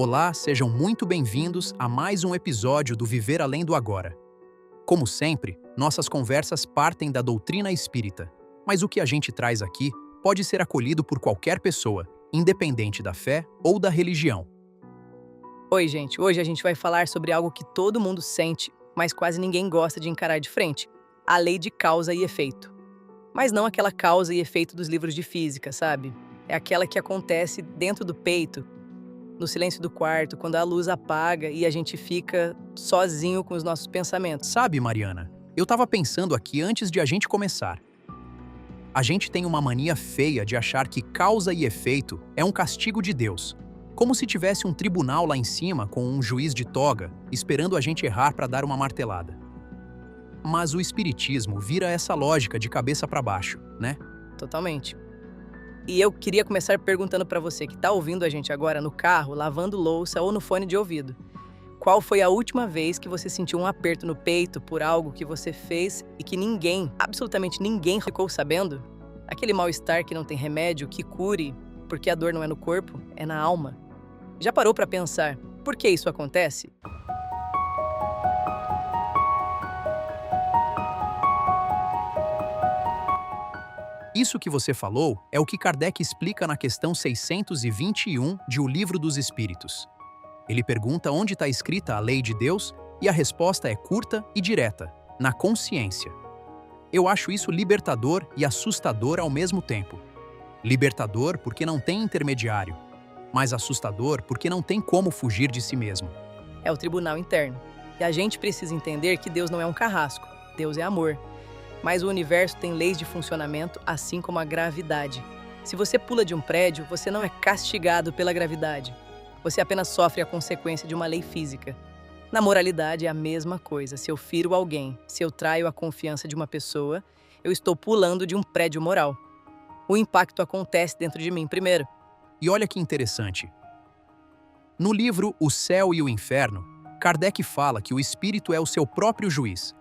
Olá, sejam muito bem-vindos a mais um episódio do Viver Além do Agora. Como sempre, nossas conversas partem da doutrina espírita, mas o que a gente traz aqui pode ser acolhido por qualquer pessoa, independente da fé ou da religião. Oi, gente. Hoje a gente vai falar sobre algo que todo mundo sente, mas quase ninguém gosta de encarar de frente: a lei de causa e efeito. Mas não aquela causa e efeito dos livros de física, sabe? É aquela que acontece dentro do peito, no silêncio do quarto, quando a luz apaga e a gente fica sozinho com os nossos pensamentos. Sabe, Mariana, eu estava pensando aqui antes de a gente começar. A gente tem uma mania feia de achar que causa e efeito é um castigo de Deus, como se tivesse um tribunal lá em cima com um juiz de toga esperando a gente errar para dar uma martelada. Mas o espiritismo vira essa lógica de cabeça para baixo, né? Totalmente. E eu queria começar perguntando pra você que tá ouvindo a gente agora no carro, lavando louça ou no fone de ouvido. Qual foi a última vez que você sentiu um aperto no peito por algo que você fez e que ninguém, absolutamente ninguém, ficou sabendo? Aquele mal-estar que não tem remédio, que cure, porque a dor não é no corpo, é na alma. Já parou pra pensar por que isso acontece? Isso que você falou é o que Kardec explica na questão 621 de O Livro dos Espíritos. Ele pergunta onde está escrita a lei de Deus e a resposta é curta e direta: na consciência. Eu acho isso libertador e assustador ao mesmo tempo. Libertador porque não tem intermediário, mas assustador porque não tem como fugir de si mesmo. É o tribunal interno. E a gente precisa entender que Deus não é um carrasco, Deus é amor. Mas o universo tem leis de funcionamento, assim como a gravidade. Se você pula de um prédio, você não é castigado pela gravidade. Você apenas sofre a consequência de uma lei física. Na moralidade é a mesma coisa. Se eu firo alguém, se eu traio a confiança de uma pessoa, eu estou pulando de um prédio moral. O impacto acontece dentro de mim primeiro. E olha que interessante. No livro O Céu e o Inferno, Kardec fala que o espírito é o seu próprio juiz.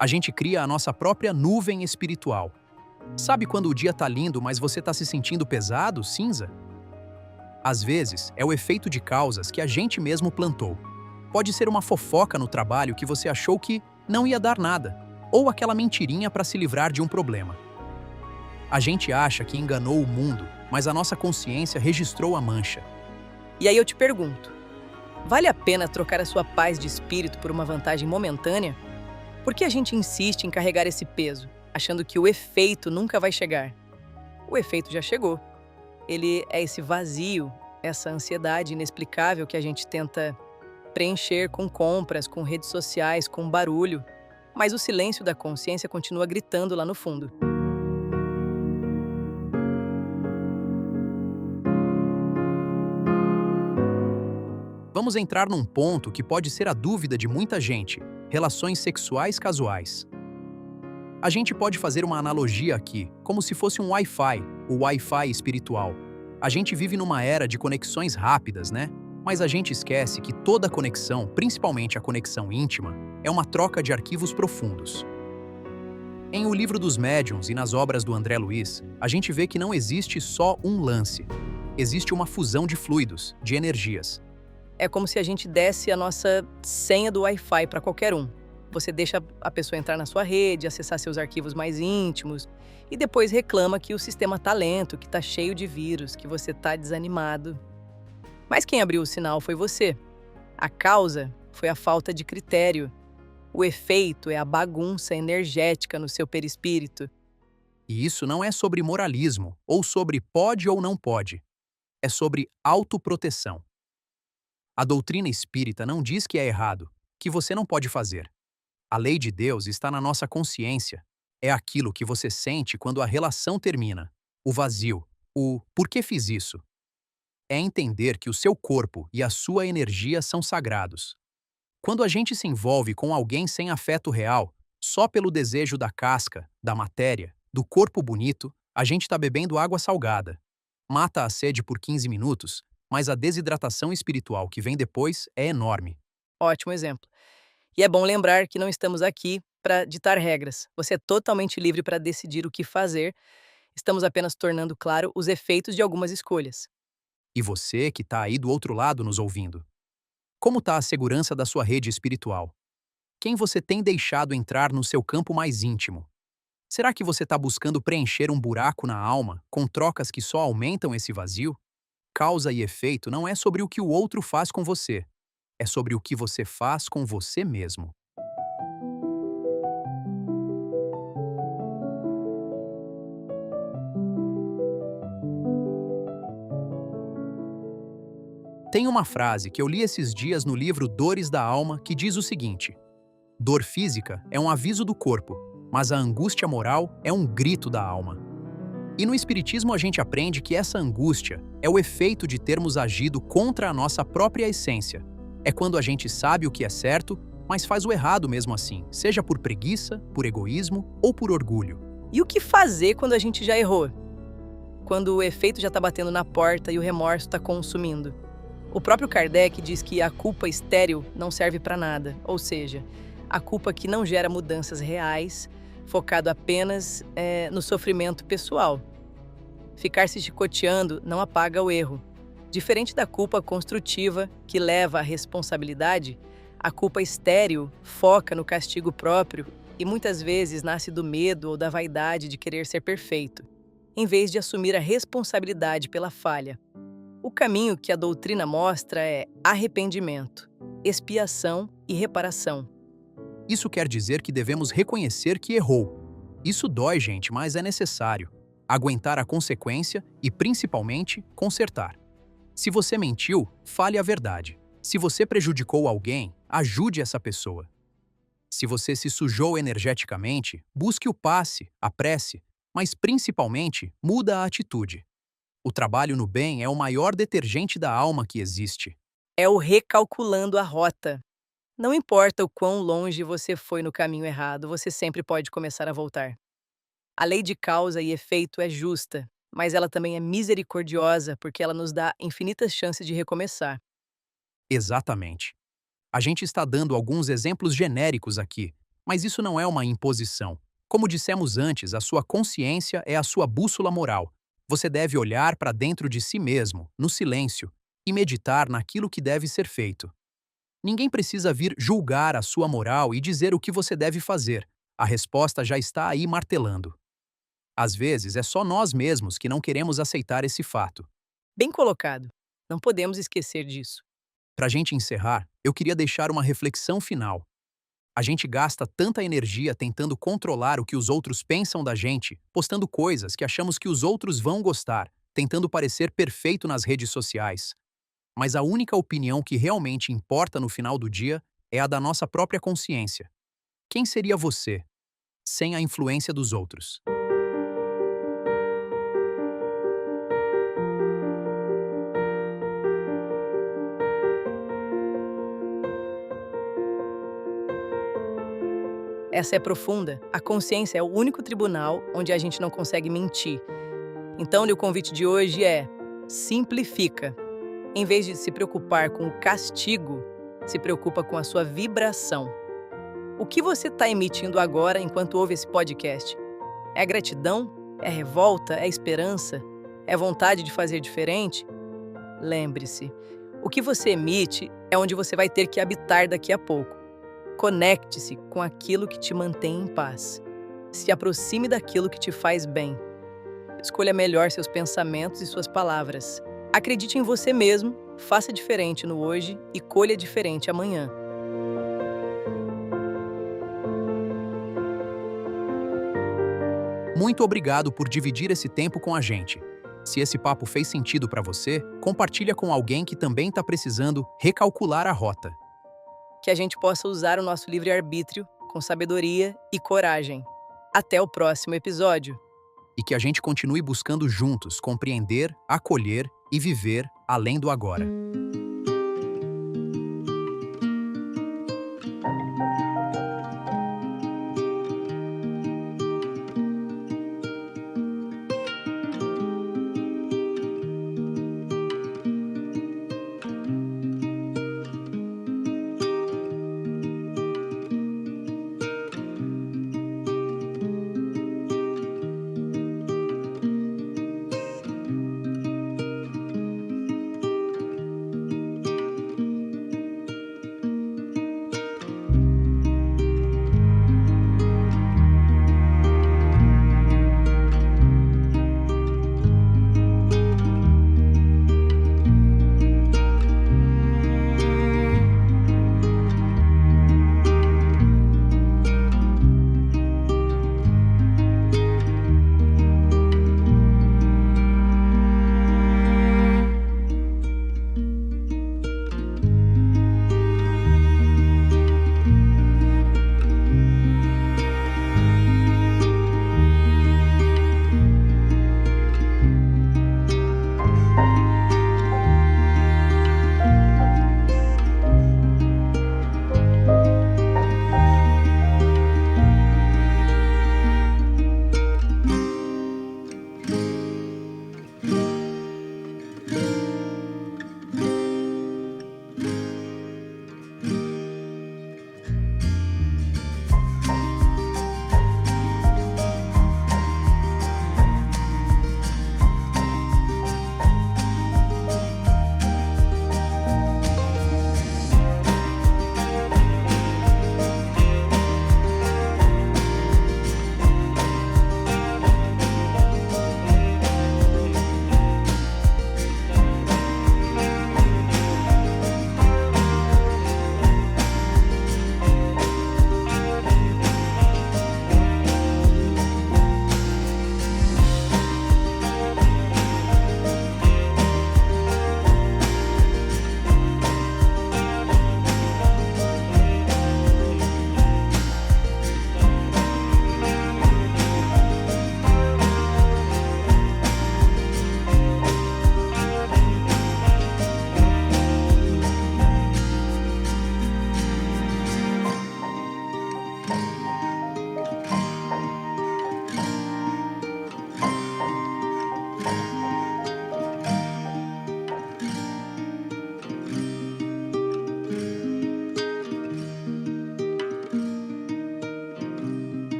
A gente cria a nossa própria nuvem espiritual. Sabe quando o dia tá lindo, mas você tá se sentindo pesado, cinza? Às vezes, é o efeito de causas que a gente mesmo plantou. Pode ser uma fofoca no trabalho que você achou que não ia dar nada, ou aquela mentirinha para se livrar de um problema. A gente acha que enganou o mundo, mas a nossa consciência registrou a mancha. E aí eu te pergunto, vale a pena trocar a sua paz de espírito por uma vantagem momentânea? Por que a gente insiste em carregar esse peso, achando que o efeito nunca vai chegar? O efeito já chegou. Ele é esse vazio, essa ansiedade inexplicável que a gente tenta preencher com compras, com redes sociais, com barulho. Mas o silêncio da consciência continua gritando lá no fundo. Vamos entrar num ponto que pode ser a dúvida de muita gente: relações sexuais casuais. A gente pode fazer uma analogia aqui, como se fosse um Wi-Fi, o Wi-Fi espiritual. A gente vive numa era de conexões rápidas, né? Mas a gente esquece que toda conexão, principalmente a conexão íntima, é uma troca de arquivos profundos. Em O Livro dos Médiuns e nas obras do André Luiz, a gente vê que não existe só um lance. Existe uma fusão de fluidos, de energias. É como se a gente desse a nossa senha do Wi-Fi para qualquer um. Você deixa a pessoa entrar na sua rede, acessar seus arquivos mais íntimos e depois reclama que o sistema tá lento, que tá cheio de vírus, que você tá desanimado. Mas quem abriu o sinal foi você. A causa foi a falta de critério. O efeito é a bagunça energética no seu perispírito. E isso não é sobre moralismo, ou sobre pode ou não pode. É sobre autoproteção. A doutrina espírita não diz que é errado, que você não pode fazer. A lei de Deus está na nossa consciência. É aquilo que você sente quando a relação termina. O vazio. O por que fiz isso? É entender que o seu corpo e a sua energia são sagrados. Quando a gente se envolve com alguém sem afeto real, só pelo desejo da casca, da matéria, do corpo bonito, a gente está bebendo água salgada. Mata a sede por 15 minutos, mas a desidratação espiritual que vem depois é enorme. Ótimo exemplo. E é bom lembrar que não estamos aqui para ditar regras. Você é totalmente livre para decidir o que fazer. Estamos apenas tornando claro os efeitos de algumas escolhas. E você que está aí do outro lado nos ouvindo. Como está a segurança da sua rede espiritual? Quem você tem deixado entrar no seu campo mais íntimo? Será que você está buscando preencher um buraco na alma com trocas que só aumentam esse vazio? Causa e efeito não é sobre o que o outro faz com você, é sobre o que você faz com você mesmo. Tem uma frase que eu li esses dias no livro Dores da Alma que diz o seguinte: dor física é um aviso do corpo, mas a angústia moral é um grito da alma. E no Espiritismo a gente aprende que essa angústia é o efeito de termos agido contra a nossa própria essência. É quando a gente sabe o que é certo, mas faz o errado mesmo assim, seja por preguiça, por egoísmo ou por orgulho. E o que fazer quando a gente já errou? Quando o efeito já está batendo na porta e o remorso está consumindo? O próprio Kardec diz que a culpa estéril não serve para nada, ou seja, a culpa que não gera mudanças reais, focado apenas no sofrimento pessoal. Ficar se chicoteando não apaga o erro. Diferente da culpa construtiva, que leva à responsabilidade, a culpa estéril foca no castigo próprio e muitas vezes nasce do medo ou da vaidade de querer ser perfeito, em vez de assumir a responsabilidade pela falha. O caminho que a doutrina mostra é arrependimento, expiação e reparação. Isso quer dizer que devemos reconhecer que errou. Isso dói, gente, mas é necessário. Aguentar a consequência e, principalmente, consertar. Se você mentiu, fale a verdade. Se você prejudicou alguém, ajude essa pessoa. Se você se sujou energeticamente, busque o passe, a prece, mas principalmente muda a atitude. O trabalho no bem é o maior detergente da alma que existe. É o recalculando a rota. Não importa o quão longe você foi no caminho errado, você sempre pode começar a voltar. A lei de causa e efeito é justa, mas ela também é misericordiosa porque ela nos dá infinitas chances de recomeçar. Exatamente. A gente está dando alguns exemplos genéricos aqui, mas isso não é uma imposição. Como dissemos antes, a sua consciência é a sua bússola moral. Você deve olhar para dentro de si mesmo, no silêncio, e meditar naquilo que deve ser feito. Ninguém precisa vir julgar a sua moral e dizer o que você deve fazer. A resposta já está aí martelando. Às vezes, é só nós mesmos que não queremos aceitar esse fato. Bem colocado. Não podemos esquecer disso. Para a gente encerrar, eu queria deixar uma reflexão final. A gente gasta tanta energia tentando controlar o que os outros pensam da gente, postando coisas que achamos que os outros vão gostar, tentando parecer perfeito nas redes sociais. Mas a única opinião que realmente importa no final do dia é a da nossa própria consciência. Quem seria você, sem a influência dos outros? Essa é profunda. A consciência é o único tribunal onde a gente não consegue mentir. Então, o convite de hoje é: simplifica. Em vez de se preocupar com o castigo, se preocupa com a sua vibração. O que você está emitindo agora enquanto ouve esse podcast? É gratidão? É revolta? É esperança? É vontade de fazer diferente? Lembre-se, o que você emite é onde você vai ter que habitar daqui a pouco. Conecte-se com aquilo que te mantém em paz. Se aproxime daquilo que te faz bem. Escolha melhor seus pensamentos e suas palavras. Acredite em você mesmo, faça diferente no hoje e colha diferente amanhã. Muito obrigado por dividir esse tempo com a gente. Se esse papo fez sentido para você, compartilha com alguém que também está precisando recalcular a rota. Que a gente possa usar o nosso livre-arbítrio com sabedoria e coragem. Até o próximo episódio. E que a gente continue buscando juntos compreender, acolher e viver além do agora.